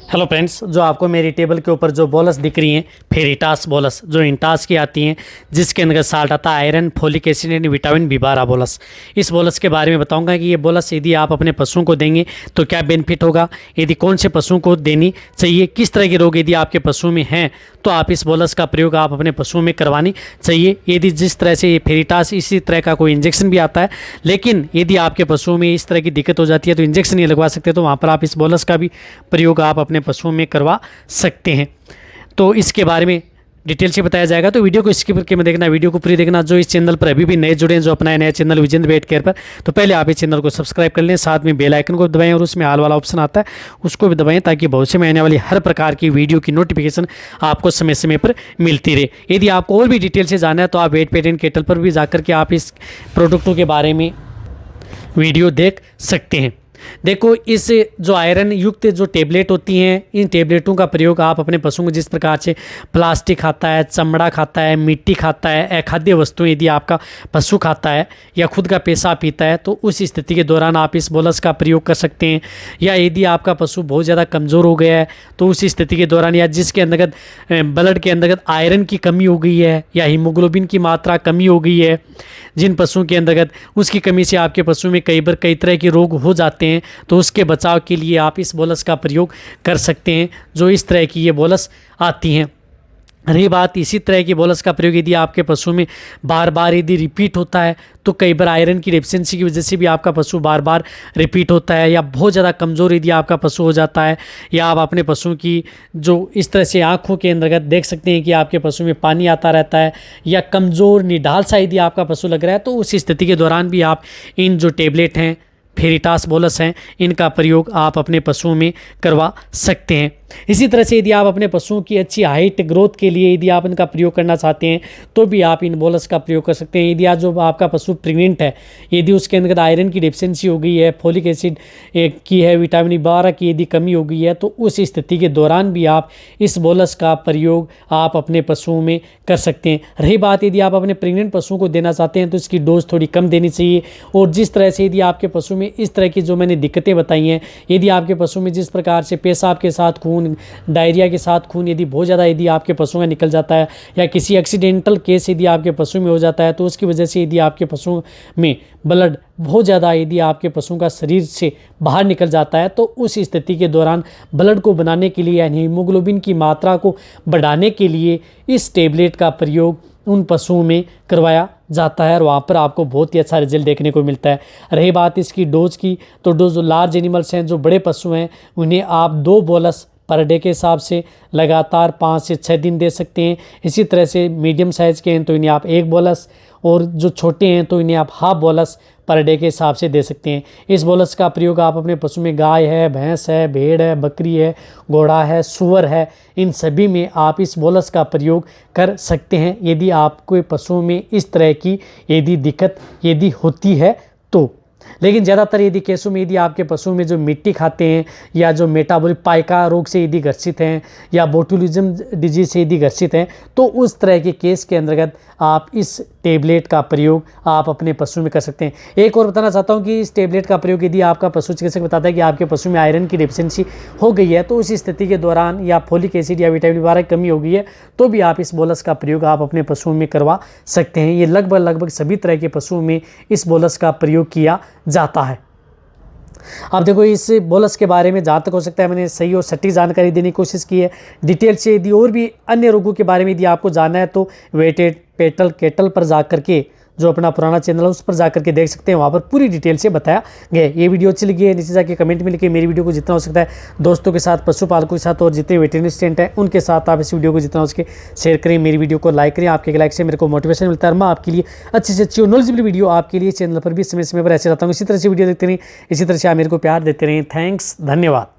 Hello friends, जो आपको मेरी टेबल के ऊपर जो बोलस दिख रही हैं फेरिटास बोलस जो इंटास की आती हैं, जिसके अंदर साल्ट आता है iron, folic acid and vitamin B12 bolus. इस बोलस के बारे में बताऊंगा कि ये बोलस यदि आप अपने पशुओं को देंगे तो क्या बेनिफिट होगा, यदि कौन से पशुओं को देनी चाहिए, किस तरह के रोग यदि आपके पशुओं में हैं तो आप इस बोलस का प्रयोग आप अपने पशुओं में करवानी चाहिए। यदि जिस तरह से ये फेरिटास इसी तरह का कोई इंजेक्शन भी आता है, लेकिन यदि आपके पशुओं में इस तरह की दिक्कत हो जाती है तो इंजेक्शन नहीं लगवा सकते, तो वहाँ पर आप इस बोलस का भी प्रयोग आप अपने पशुओं में करवा सकते हैं। तो इसके बारे में डिटेल से बताया जाएगा, तो वीडियो को स्किप करके मत देखना, वीडियो को पूरी देखना। जो इस चैनल पर अभी भी नए जुड़े हैं, जो अपना नया चैनल विजेंद्र वेट केयर पर, तो पहले आप इस चैनल को सब्सक्राइब कर लें, साथ में बेल आइकन को दबाएं और उसमें ऑल वाला ऑप्शन आता है उसको भी दबाएं, ताकि भविष्य में आने वाली हर प्रकार की वीडियो की नोटिफिकेशन आपको समय समय पर मिलती रहे। यदि आपको और भी डिटेल से जानना है तो आप वेट पेट एंड केटल पर भी जाकर के आप इस प्रोडक्टों के बारे में वीडियो देख सकते हैं। देखो, इस जो आयरन युक्त जो टेबलेट होती हैं, इन टेबलेटों का प्रयोग आप अपने पशुओं को जिस प्रकार से प्लास्टिक खाता है, चमड़ा खाता है, मिट्टी खाता है, अखाद्य वस्तुएं यदि आपका पशु खाता है या खुद का पेशाब पीता है, तो उस स्थिति के दौरान आप इस बोलस का प्रयोग कर सकते हैं। या यदि आपका पशु बहुत ज़्यादा कमज़ोर हो गया है तो उस स्थिति के दौरान, या जिसके अंतर्गत ब्लड के अंतर्गत आयरन की कमी हो गई है या हीमोग्लोबिन की मात्रा कमी हो गई है, जिन पशुओं के अंतर्गत उसकी कमी से आपके पशु में कई बार कई तरह के रोग हो जाते हैं, तो उसके बचाव के लिए आप इस बोलस का प्रयोग कर सकते हैं। जो इस तरह की ये बोलस आती हैं, रही बात इसी तरह की बोलस का प्रयोग यदि आपके पशु में बार बार यदि रिपीट होता है, तो कई बार आयरन की डेफिशिएंसी की वजह से भी आपका पशु बार बार रिपीट होता है, या बहुत ज़्यादा कमज़ोर यदि आपका पशु हो जाता है, या आप अपने पशु की जो इस तरह से आँखों के अंतर्गत देख सकते हैं कि आपके पशु में पानी आता रहता है, या कमज़ोर निढाल सा यदि आपका पशु लग रहा है, तो उस स्थिति के दौरान भी आप इन जो टेबलेट हैं फेरिटास बोलस हैं, इनका प्रयोग आप अपने पशुओं में करवा सकते हैं। इसी तरह से यदि आप अपने पशुओं की अच्छी हाइट ग्रोथ के लिए यदि आप इनका प्रयोग करना चाहते हैं तो भी आप इन बोलस का प्रयोग कर सकते हैं। यदि आज जो आपका पशु प्रेग्नेंट है, यदि उसके अंदर आयरन की डेफिशिएंसी हो गई है, फोलिक एसिड की है, विटामिन B12 की यदि कमी हो गई है, तो उस स्थिति के दौरान भी आप इस बोलस का प्रयोग आप अपने पशुओं में कर सकते हैं। रही बात यदि आप अपने प्रेग्नेंट पशुओं को देना चाहते हैं तो इसकी डोज थोड़ी कम देनी चाहिए। और जिस तरह से यदि आपके पशु में इस तरह की जो मैंने दिक्कतें बताई हैं, यदि आपके पशु में जिस प्रकार से पेशाब के साथ खून, डायरिया के साथ खून यदि बहुत ज़्यादा यदि आपके पशुओं में निकल जाता है, या किसी एक्सीडेंटल केस यदि आपके पशु में हो जाता है, तो उसकी वजह से यदि आपके पशुओं में ब्लड बहुत ज़्यादा यदि आपके पशुओं का शरीर से बाहर निकल जाता है, तो उस स्थिति के दौरान ब्लड को बनाने के लिए यानी हीमोग्लोबिन की मात्रा को बढ़ाने के लिए इस टेबलेट का प्रयोग उन पशुओं में करवाया जाता है, और वहाँ पर आपको बहुत ही अच्छा रिजल्ट देखने को मिलता है। रही बात इसकी डोज की, तो डोज जो लार्ज एनिमल्स हैं, जो बड़े पशु हैं, उन्हें आप 2 बोलस पर डे के हिसाब से लगातार 5 से 6 दिन दे सकते हैं। इसी तरह से मीडियम साइज़ के हैं तो इन्हें आप 1 बोलस, और जो छोटे हैं तो इन्हें आप हाफ बोलस पर डे के हिसाब से दे सकते हैं। इस बोलस का प्रयोग आप अपने पशु में गाय है, भैंस है, भेड़ है, बकरी है, घोड़ा है, सूअर है, इन सभी में आप इस बोलस का प्रयोग कर सकते हैं यदि आपको पशुओं में इस तरह की यदि दिक्कत यदि होती है तो। लेकिन ज़्यादातर यदि केसों में यदि आपके पशु में जो मिट्टी खाते हैं, या जो मेटाबॉलिक पाइका रोग से यदि ग्रसित हैं, या बोटुलिज्म डिजीज से यदि ग्रसित हैं, तो उस तरह के केस के अंतर्गत आप इस टेबलेट का प्रयोग आप अपने पशु में कर सकते हैं। एक और बताना चाहता हूं कि इस टेबलेट का प्रयोग यदि आपका पशु चिकित्सक बताता है कि आपके पशु में आयरन की डेफिशिएंसी हो गई है, तो उस स्थिति के दौरान, या फोलिक एसिड या विटामिन B12 की कमी हो गई है, तो भी आप इस बोलस का प्रयोग आप अपने पशुओं में करवा सकते हैं। ये लगभग सभी तरह के पशुओं में इस बोलस का प्रयोग किया जाता है। अब देखो, इस बोलस के बारे में जहाँ तक हो सकता है मैंने सही और सटीक जानकारी देने की कोशिश की है। डिटेल से यदि और भी अन्य रोगों के बारे में यदि आपको जानना है तो वेटेड पेटल केटल पर जाकर के, जो अपना पुराना चैनल है उस पर जाकर के देख सकते हैं, वहाँ पर पूरी डिटेल से बताया गया है। ये वीडियो अच्छी लगी है नीचे जाके कमेंट में लिखिए। मेरी वीडियो को जितना हो सकता है दोस्तों के साथ, पशुपालकों के साथ, और जितने वेटरनरी स्टूडेंट हैं उनके साथ आप इस वीडियो को जितना हो सके शेयर करें। मेरी वीडियो को लाइक करें, आपके लाइक से मेरे को मोटिवेशन मिलता है, मैं आपके लिए अच्छी से अच्छी और नॉलेजेबल वीडियो आपके लिए चैनल पर भी समय समय पर ऐसे रहता हूँ। इसी तरह से वीडियो देखते रहें, इसी तरह से आप मेरे को प्यार देते रहें। थैंक्स, धन्यवाद।